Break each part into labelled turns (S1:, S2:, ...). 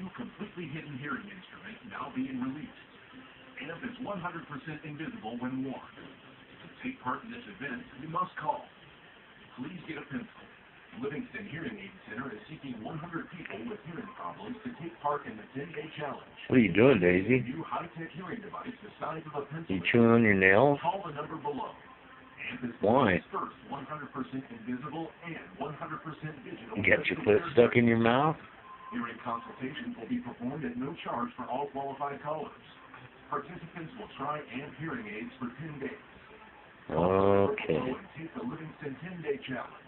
S1: new completely hidden hearing instrument now being released. And it's 100% invisible when worn. To take part in this event, you must call. Please get a pencil. Livingston Hearing Aid Center is seeking 100 people with hearing problems to take part in the 10-day challenge.
S2: What are you doing, Daisy?
S1: New high-tech hearing device the size of a pencil.
S2: You chewing on your nails?
S1: Call the number below.
S2: Why?
S1: First, 100% invisible and 100% digital.
S2: You got your foot stuck in your mouth?
S1: Hearing consultations will be performed at no charge for all qualified callers. Participants will try AMP hearing aids for 10 days.
S2: Okay.
S1: And take the Livingston 10-day challenge.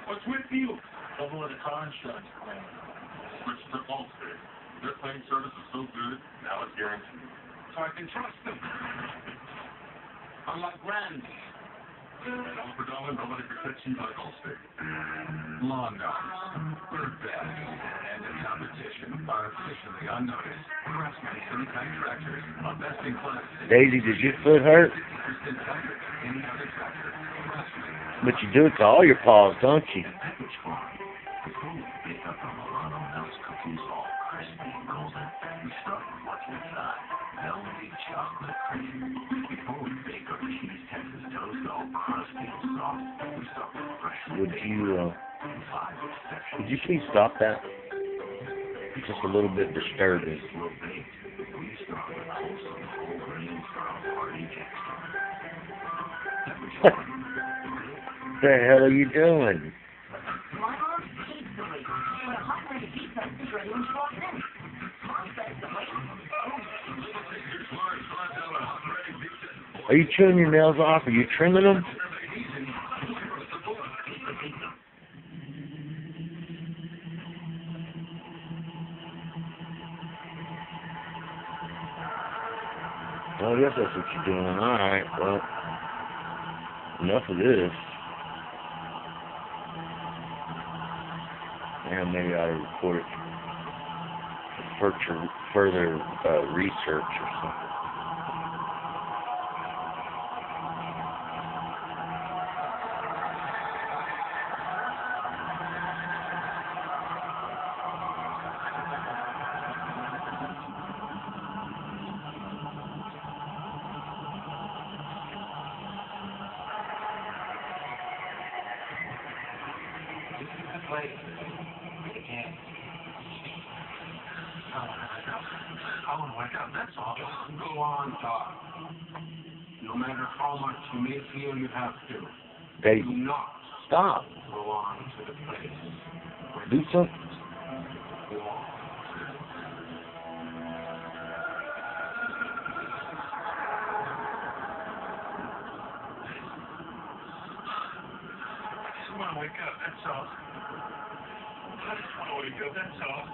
S3: What's with you? Double with a car insurance claim. Switched to Allstate. Their claim service is so good, now it's guaranteed. So I can trust them. Unlike Grand. $1 per dollar, nobody protects you like Allstate. Lawn dogs, bird bags, and in competition are officially unnoticed. Craftsman certified tractors are best in class.
S2: Daisy, does your foot hurt?
S3: Any other tractor.
S2: But you do it to all your paws, don't you?
S1: Package farm. The food baked up on Milano Mills cookies, all crispy and golden. We start with what's inside. Velvety chocolate cream. Before we bake our cheese Texas toast all crusty and soft, we start with fresh.
S2: Would you,
S1: 5 exceptions.
S2: would you please stop that? It's just a little bit disturbing.
S1: Slow baked. We start with wholesome whole grain style party texture. Package farm.
S2: What the hell are you doing? Are you chewing your nails off? Are you trimming them? Oh, I guess that's what you're doing. Alright, well, enough of this. And maybe I ought to report it for further research or something.
S3: I want to wake up, that's all. Go on, talk. No matter how much you may feel you have to.
S2: Daisy,
S3: Do not
S2: stop.
S3: go on to the place.
S2: Do something.
S3: Walk. I just want to wake up, that's all. I just want to wake up, that's all.